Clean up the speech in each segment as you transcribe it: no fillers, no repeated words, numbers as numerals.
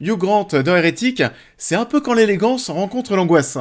Hugh Grant dans Hérétique, c'est un peu quand l'élégance rencontre l'angoisse.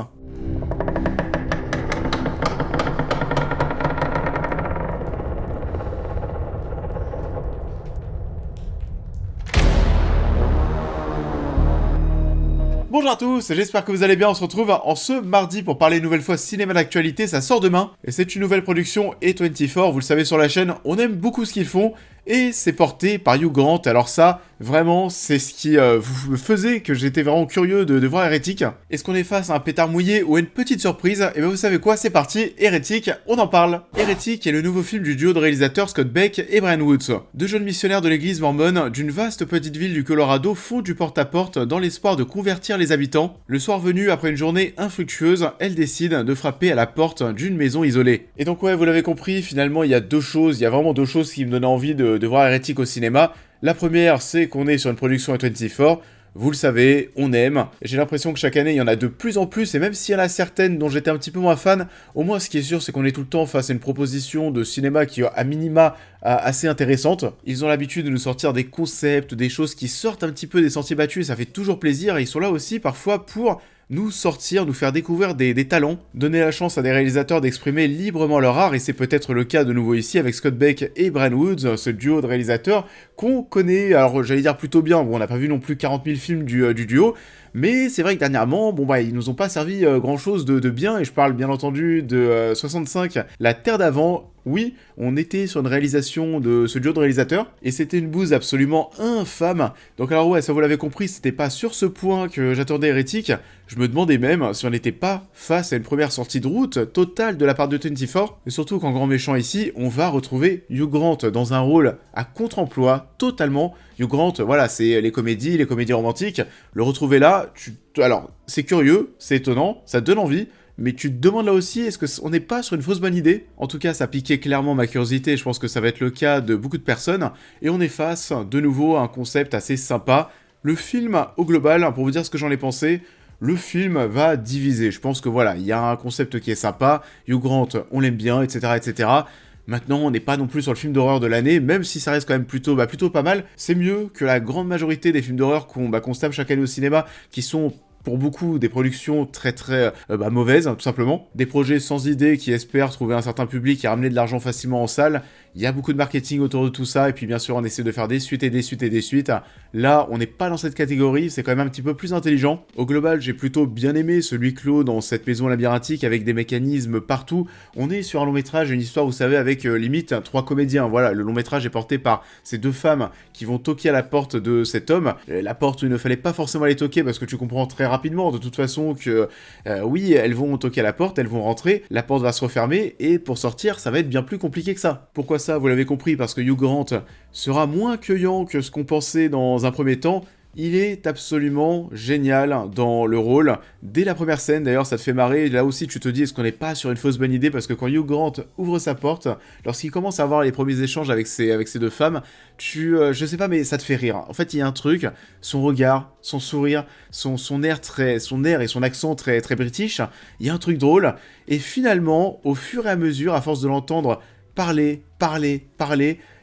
Bonjour à tous, j'espère que vous allez bien, on se retrouve en ce mardi pour parler une nouvelle fois cinéma d'actualité, ça sort demain, et c'est une nouvelle production A24, vous le savez sur la chaîne, on aime beaucoup ce qu'ils font, et c'est porté par Hugh Grant, alors ça, vraiment, c'est ce qui vous faisait que j'étais vraiment curieux de voir Hérétique. Est-ce qu'on est face à un pétard mouillé ou à une petite surprise? Et bien vous savez quoi, c'est parti, Hérétique, on en parle. Hérétique est le nouveau film du duo de réalisateurs Scott Beck et Brian Woods. Deux jeunes missionnaires de l'église mormone d'une vaste petite ville du Colorado font du porte-à-porte dans l'espoir de convertir les habitants. Le soir venu, après une journée infructueuse, elles décident de frapper à la porte d'une maison isolée. Et donc ouais, vous l'avez compris, finalement il y a vraiment deux choses qui me donnaient envie de voir Hérétique au cinéma. La première, c'est qu'on est sur une production A24, vous le savez, on aime. J'ai l'impression que chaque année, il y en a de plus en plus, et même s'il y en a certaines dont j'étais un petit peu moins fan, au moins ce qui est sûr, c'est qu'on est tout le temps face à une proposition de cinéma qui est à minima assez intéressante. Ils ont l'habitude de nous sortir des concepts, des choses qui sortent un petit peu des sentiers battus, et ça fait toujours plaisir, et ils sont là aussi parfois pour nous sortir, nous faire découvrir des talents, donner la chance à des réalisateurs d'exprimer librement leur art, et c'est peut-être le cas de nouveau ici avec Scott Beck et Brian Woods, ce duo de réalisateurs qu'on connaît, alors j'allais dire plutôt bien, bon on n'a pas vu non plus 40 000 films du duo, mais c'est vrai que dernièrement, ils nous ont pas servi grand chose de bien, et je parle bien entendu de 65, La Terre d'avant. Oui, on était sur une réalisation de ce duo de réalisateurs, et c'était une bouse absolument infâme. Donc alors ouais, ça vous l'avez compris, c'était pas sur ce point que j'attendais Hérétique, je me demandais même si on n'était pas face à une première sortie de route totale de la part de A24, et surtout qu'en grand méchant ici, on va retrouver Hugh Grant dans un rôle à contre-emploi, totalement. Hugh Grant, voilà, c'est les comédies romantiques, le retrouver là, alors, c'est curieux, c'est étonnant, ça donne envie, mais tu te demandes là aussi, est-ce qu'on n'est pas sur une fausse bonne idée? En tout cas, ça piquait clairement ma curiosité, je pense que ça va être le cas de beaucoup de personnes, et on est face, de nouveau, à un concept assez sympa. Le film, au global, pour vous dire ce que j'en ai pensé, le film va diviser. Je pense que voilà, il y a un concept qui est sympa, Hugh Grant, on l'aime bien, etc., etc., Maintenant, on n'est pas non plus sur le film d'horreur de l'année, même si ça reste quand même plutôt pas mal. C'est mieux que la grande majorité des films d'horreur qu'on se tape chaque année au cinéma, qui sont pour beaucoup des productions très mauvaises, tout simplement. Des projets sans idée qui espèrent trouver un certain public et ramener de l'argent facilement en salle. Il y a beaucoup de marketing autour de tout ça, et puis bien sûr on essaie de faire des suites et des suites et des suites. Là, on n'est pas dans cette catégorie, c'est quand même un petit peu plus intelligent. Au global, j'ai plutôt bien aimé ce huis clos dans cette maison labyrinthique avec des mécanismes partout. On est sur un long métrage, une histoire, vous savez, avec limite 3 comédiens. Voilà, le long métrage est porté par ces 2 femmes qui vont toquer à la porte de cet homme. La porte où il ne fallait pas forcément aller toquer parce que tu comprends très rapidement de toute façon que oui, elles vont toquer à la porte, elles vont rentrer, la porte va se refermer et pour sortir, ça va être bien plus compliqué que ça. Pourquoi ça? Vous l'avez compris, parce que Hugh Grant sera moins accueillant que ce qu'on pensait dans un premier temps. Il est absolument génial dans le rôle. Dès la première scène, d'ailleurs, ça te fait marrer. Là aussi, tu te dis, est-ce qu'on n'est pas sur une fausse bonne idée? Parce que quand Hugh Grant ouvre sa porte, lorsqu'il commence à avoir les premiers échanges avec ces 2 femmes, je sais pas, mais ça te fait rire. En fait, il y a un truc, son regard, son sourire, son air et son accent très british, il y a un truc drôle. Et finalement, au fur et à mesure, à force de l'entendre parler,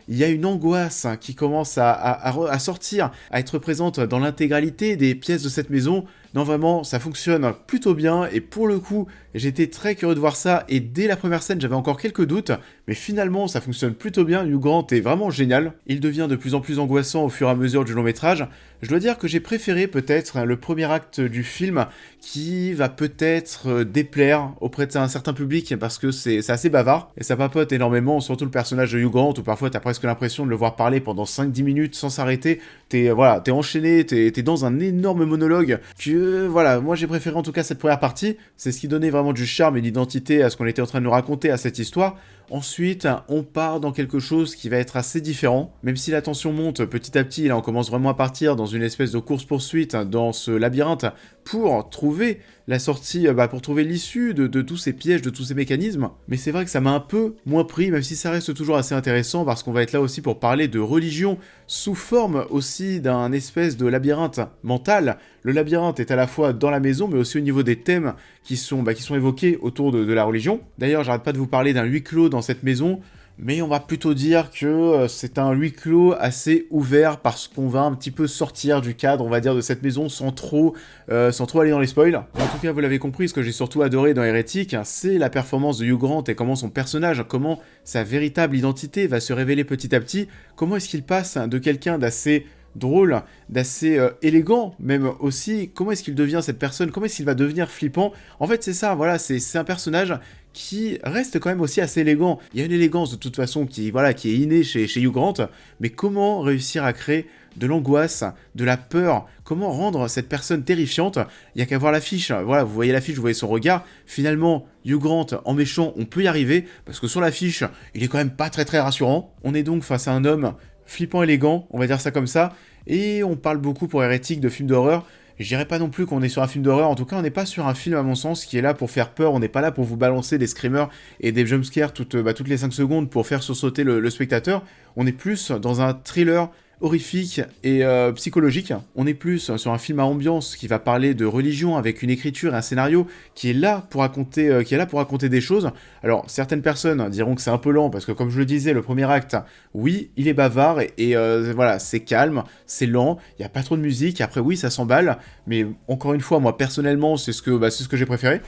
il y a une angoisse qui commence à sortir, à être présente dans l'intégralité des pièces de cette maison. Non, vraiment, ça fonctionne plutôt bien, et pour le coup, j'étais très curieux de voir ça, et dès la première scène, j'avais encore quelques doutes, mais finalement, ça fonctionne plutôt bien. Hugh Grant est vraiment génial. Il devient de plus en plus angoissant au fur et à mesure du long métrage. Je dois dire que j'ai préféré peut-être le premier acte du film, qui va peut-être déplaire auprès d'un certain public, parce que c'est assez bavard, et ça papote énormément, surtout le personnage de Hugh Grant, où parfois t'as presque l'impression de le voir parler pendant 5-10 minutes sans s'arrêter. T'es enchaîné, t'es dans un énorme monologue, moi j'ai préféré en tout cas cette première partie, c'est ce qui donnait vraiment du charme et d'identité à ce qu'on était en train de nous raconter à cette histoire. Ensuite, on part dans quelque chose qui va être assez différent, même si la tension monte petit à petit, là on commence vraiment à partir dans une espèce de course-poursuite dans ce labyrinthe pour trouver la sortie, pour trouver l'issue de tous ces pièges, de tous ces mécanismes. Mais c'est vrai que ça m'a un peu moins pris, même si ça reste toujours assez intéressant, parce qu'on va être là aussi pour parler de religion, sous forme aussi d'un espèce de labyrinthe mental. Le labyrinthe est à la fois dans la maison, mais aussi au niveau des thèmes qui sont évoqués autour de la religion. D'ailleurs, j'arrête pas de vous parler d'un huis clos dans cette maison. mais on va plutôt dire que c'est un huis clos assez ouvert parce qu'on va un petit peu sortir du cadre, on va dire, de cette maison sans trop aller dans les spoils. En tout cas, vous l'avez compris, ce que j'ai surtout adoré dans Hérétique, c'est la performance de Hugh Grant et comment son personnage, comment sa véritable identité va se révéler petit à petit, comment est-ce qu'il passe de quelqu'un d'assez drôle, d'assez élégant même aussi, comment est-ce qu'il devient cette personne, comment est-ce qu'il va devenir flippant. En fait c'est ça, voilà, c'est un personnage qui reste quand même aussi assez élégant. Il y a une élégance de toute façon qui est innée chez Hugh Grant, mais comment réussir à créer de l'angoisse, de la peur, comment rendre cette personne terrifiante. Il n'y a qu'à voir l'affiche, voilà, vous voyez l'affiche, vous voyez son regard, finalement Hugh Grant en méchant, on peut y arriver, parce que sur l'affiche, il est quand même pas très rassurant. On est donc face à un homme flippant élégant, on va dire ça comme ça, et on parle beaucoup pour Hérétique de films d'horreur. Je dirais pas non plus qu'on est sur un film d'horreur, en tout cas on n'est pas sur un film à mon sens qui est là pour faire peur, on n'est pas là pour vous balancer des screamers et des jumpscares toutes les 5 secondes pour faire sursauter le spectateur, on est plus dans un thriller horrifique et psychologique. On est plus sur un film à ambiance qui va parler de religion avec une écriture et un scénario qui est là pour raconter des choses. Alors certaines personnes diront que c'est un peu lent parce que comme je le disais, le premier acte, oui, il est bavard et voilà, c'est calme, c'est lent, il n'y a pas trop de musique, et après oui, ça s'emballe, mais encore une fois, moi personnellement, c'est ce que j'ai préféré.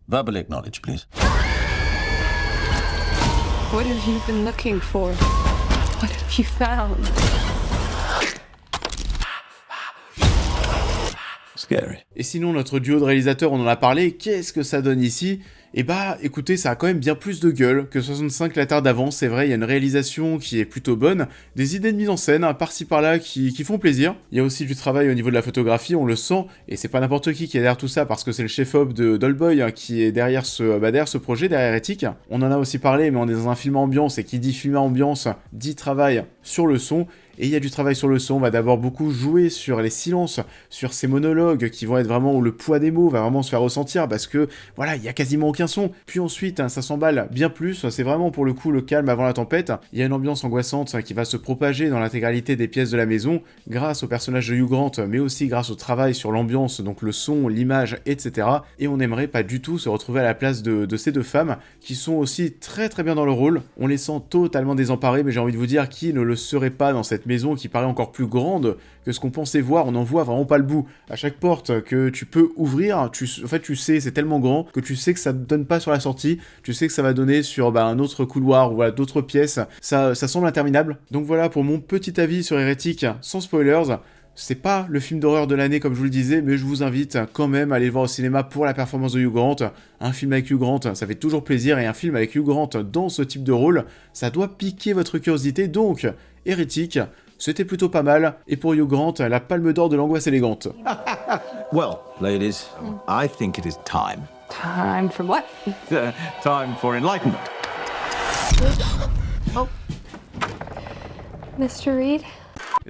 Verbally acknowledge, please. What have you been looking for? What have you found? Scary. Et sinon, notre duo de réalisateurs, on en a parlé, qu'est-ce que ça donne ici? Et bah, écoutez, ça a quand même bien plus de gueule que 65 la Terre d'avant, c'est vrai, il y a une réalisation qui est plutôt bonne, des idées de mise en scène, par-ci par-là, qui font plaisir. Il y a aussi du travail au niveau de la photographie, on le sent, et c'est pas n'importe qui est derrière tout ça, parce que c'est le chef-op de Dollboy qui est derrière ce projet, derrière Hérétique. On en a aussi parlé, mais on est dans un film à ambiance, et qui dit film à ambiance, dit travail sur le son, et il y a du travail sur le son, on va d'abord beaucoup jouer sur les silences, sur ces monologues qui vont être vraiment où le poids des mots va vraiment se faire ressentir parce que voilà, il y a quasiment aucun son. Puis ensuite, ça s'emballe bien plus, c'est vraiment pour le coup le calme avant la tempête. Il y a une ambiance angoissante qui va se propager dans l'intégralité des pièces de la maison grâce au personnage de Hugh Grant, mais aussi grâce au travail sur l'ambiance, donc le son, l'image, etc. Et on n'aimerait pas du tout se retrouver à la place de ces deux femmes qui sont aussi très bien dans le rôle. On les sent totalement désemparées, mais j'ai envie de vous dire qui ne le serait pas dans cette maison qui paraît encore plus grande que ce qu'on pensait voir, on n'en voit vraiment pas le bout. À chaque porte que tu peux ouvrir, tu sais, c'est tellement grand que tu sais que ça ne donne pas sur la sortie, tu sais que ça va donner sur un autre couloir ou voilà, d'autres pièces, ça semble interminable. Donc voilà pour mon petit avis sur Hérétique, sans spoilers. C'est pas le film d'horreur de l'année comme je vous le disais, mais je vous invite quand même à aller le voir au cinéma pour la performance de Hugh Grant. Un film avec Hugh Grant, ça fait toujours plaisir, et un film avec Hugh Grant dans ce type de rôle, ça doit piquer votre curiosité, donc Hérétique, c'était plutôt pas mal, et pour Hugh Grant, la palme d'or de l'angoisse élégante. Well, ladies, I think it is time. Time for what? Time for enlightenment. Oh. Mr. Reed?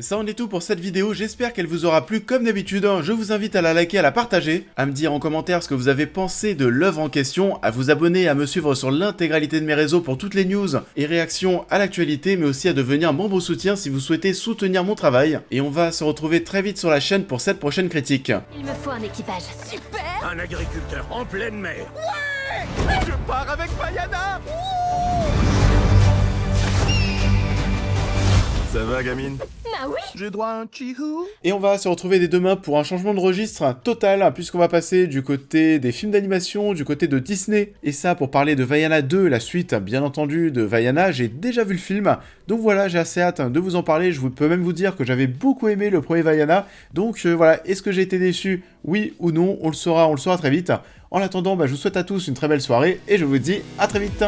Ça en est tout pour cette vidéo, j'espère qu'elle vous aura plu comme d'habitude. Je vous invite à la liker, à la partager, à me dire en commentaire ce que vous avez pensé de l'œuvre en question, à vous abonner, à me suivre sur l'intégralité de mes réseaux pour toutes les news et réactions à l'actualité, mais aussi à devenir membre soutien si vous souhaitez soutenir mon travail. Et on va se retrouver très vite sur la chaîne pour cette prochaine critique. Il me faut un équipage. Super! Un agriculteur en pleine mer. Ouais! Je pars avec Vaiana. Ça va, gamine? Ah oui? J'ai droit à un chihou? Et on va se retrouver dès demain pour un changement de registre total, puisqu'on va passer du côté des films d'animation, du côté de Disney. Et ça, pour parler de Vaiana 2, la suite, bien entendu, de Vaiana, j'ai déjà vu le film. Donc voilà, j'ai assez hâte de vous en parler. Je peux même vous dire que j'avais beaucoup aimé le premier Vaiana. Donc voilà, est-ce que j'ai été déçu? Oui ou non? On le saura très vite. En attendant, je vous souhaite à tous une très belle soirée, et je vous dis à très vite.